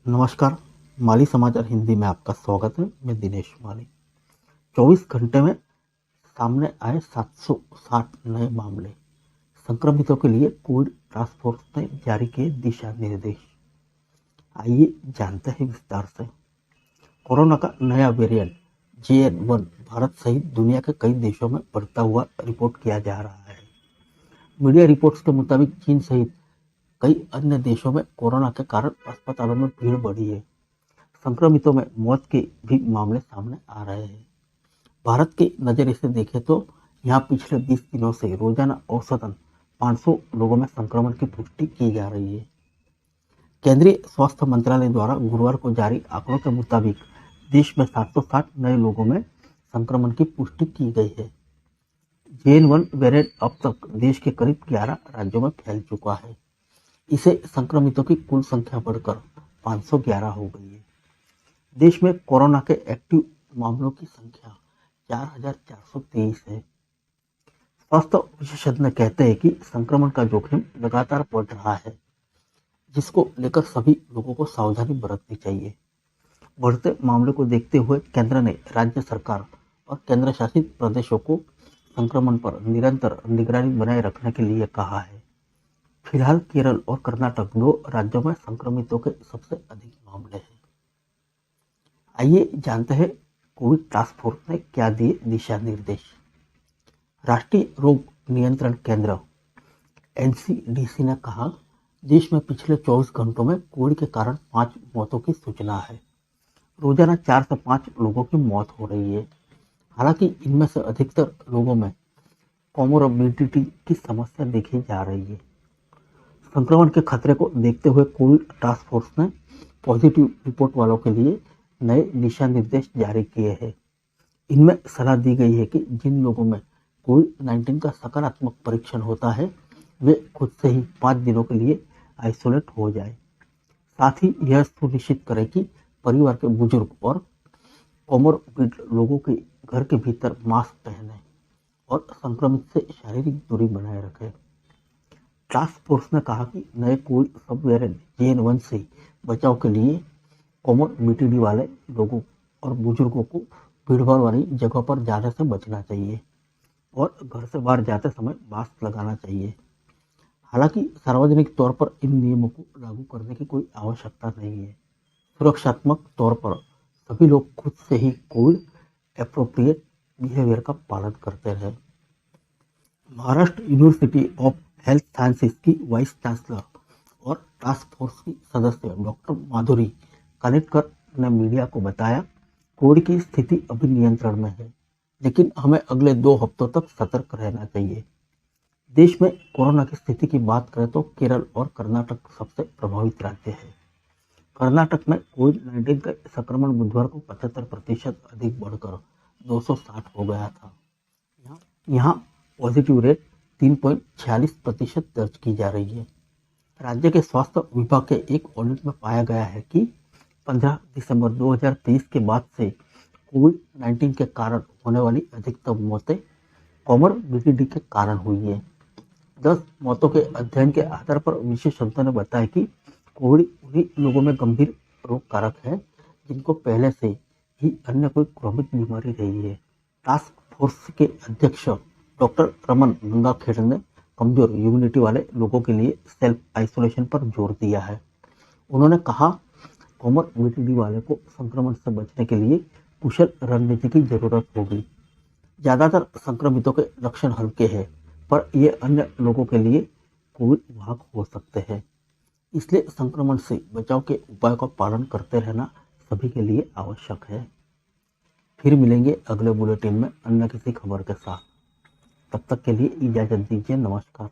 नमस्कार। माली समाचार हिंदी में आपका स्वागत है। मैं दिनेश माली। 24 घंटे में सामने आए 760 नए मामले। संक्रमितों के लिए कोविड टास्क फोर्स ने जारी किए दिशा निर्देश। आइए जानते हैं विस्तार से। कोरोना का नया वेरिएंट JN1 भारत सहित दुनिया के कई देशों में बढ़ता हुआ रिपोर्ट किया जा रहा है। मीडिया रिपोर्ट्स के मुताबिक चीन सहित कई अन्य देशों में कोरोना के कारण अस्पतालों में भीड़ बढ़ी है। संक्रमितों में मौत के भी मामले सामने आ रहे हैं। भारत के नज़रिए से देखें तो यहाँ पिछले 20 दिनों से रोजाना औसतन 500 लोगों में संक्रमण की पुष्टि की जा रही है। केंद्रीय स्वास्थ्य मंत्रालय द्वारा गुरुवार को जारी आंकड़ों के मुताबिक देश में 760 नए लोगों में संक्रमण की पुष्टि की गई है। JN1 वेरिएंट अब तक देश के करीब 11 राज्यों में फैल चुका है। इसे संक्रमितों की कुल संख्या बढ़कर 511 हो गई है। देश में कोरोना के एक्टिव मामलों की संख्या 4,423 है। स्वास्थ्य विशेषज्ञ कहते हैं कि संक्रमण का जोखिम लगातार बढ़ रहा है, जिसको लेकर सभी लोगों को सावधानी बरतनी चाहिए। बढ़ते मामले को देखते हुए केंद्र ने राज्य सरकार और केंद्र शासित प्रदेशों को संक्रमण पर निरंतर निगरानी बनाए रखने के लिए कहा है। फिलहाल केरल और कर्नाटक 2 राज्यों में संक्रमितों के सबसे अधिक मामले हैं। आइए जानते हैं कोविड टास्क फोर्स ने क्या दिए दिशा निर्देश। राष्ट्रीय रोग नियंत्रण केंद्र NCDC ने कहा, देश में पिछले 24 घंटों में कोविड के कारण 5 मौतों की सूचना है। रोजाना 4 से 5 लोगों की मौत हो रही है। हालांकि इनमें से अधिकतर लोगों में कोमोरबिडिटी की समस्या देखी जा रही है। संक्रमण के खतरे को देखते हुए कोविड टास्क फोर्स ने पॉजिटिव रिपोर्ट वालों के लिए नए दिशा निर्देश जारी किए हैं। इनमें सलाह दी गई है कि जिन लोगों में कोविड-19 का सकारात्मक परीक्षण होता है वे खुद से ही 5 दिनों के लिए आइसोलेट हो जाए। साथ ही यह सुनिश्चित करें कि परिवार के बुजुर्ग और कोमोरबिड लोगों के घर के भीतर मास्क पहने और संक्रमित से शारीरिक दूरी बनाए रखें। टास्क फोर्स ने कहा कि नए कोविड सब वेरिएंट JN1 से बचाव के लिए कोमोरबिडिटी वाले लोगों और बुजुर्गों को भीड़भाड़ वाली जगह पर जाने से बचना चाहिए और घर से बाहर जाते समय मास्क लगाना चाहिए। हालांकि सार्वजनिक तौर पर इन नियमों को लागू करने की कोई आवश्यकता नहीं है। सुरक्षात्मक तौर पर सभी लोग खुद से ही कोविड एप्रोप्रिएट बिहेवियर का पालन करते रहे। Maharashtra university of health sciences की वाइस चांसलर और टास्क फोर्स की सदस्य डॉक्टर माधुरी कानिटकर ने मीडिया को बताया, कोविड की स्थिति अभी नियंत्रण में है, लेकिन हमें अगले 2 हफ्तों तक सतर्क रहना चाहिए। देश में कोरोना की स्थिति की बात करें तो केरल और कर्नाटक सबसे प्रभावित राज्य है। कर्नाटक में कोविड-19 का संक्रमण बुधवार को 75% अधिक बढ़कर 260 हो गया था। यहाँ पॉजिटिव रेट 3.46% दर्ज की जा रही है। राज्य के स्वास्थ्य विभाग के एक ऑडिट में पाया गया है कि 15 दिसंबर 2023 के बाद से कोविड-19 के कारण होने वाली अधिकतम मौतें कोमोरबिडिटी के कारण हुई है। 10 मौतों के अध्ययन के आधार पर विशेषज्ञों ने बताया कि कोविड उन्हीं लोगों में गंभीर रोग कारक है जिनको पहले से ही अन्य कोई क्रॉनिक बीमारी रही है। टास्क फोर्स के अध्यक्ष डॉक्टर रमन गंगाखेड़ ने कमजोर इम्यूनिटी वाले लोगों के लिए सेल्फ आइसोलेशन पर जोर दिया है। उन्होंने कहा, कोमोरबिडिटी वाले को संक्रमण से बचने के लिए कुशल रणनीति की जरूरत होगी। ज्यादातर संक्रमितों के लक्षण हल्के हैं, पर ये अन्य लोगों के लिए कोविड वाहक हो सकते हैं। इसलिए संक्रमण से बचाव के उपायों का पालन करते रहना सभी के लिए आवश्यक है। फिर मिलेंगे अगले बुलेटिन में अन्य किसी खबर के साथ। तब तक के लिए इजाजत दीजिए। नमस्कार।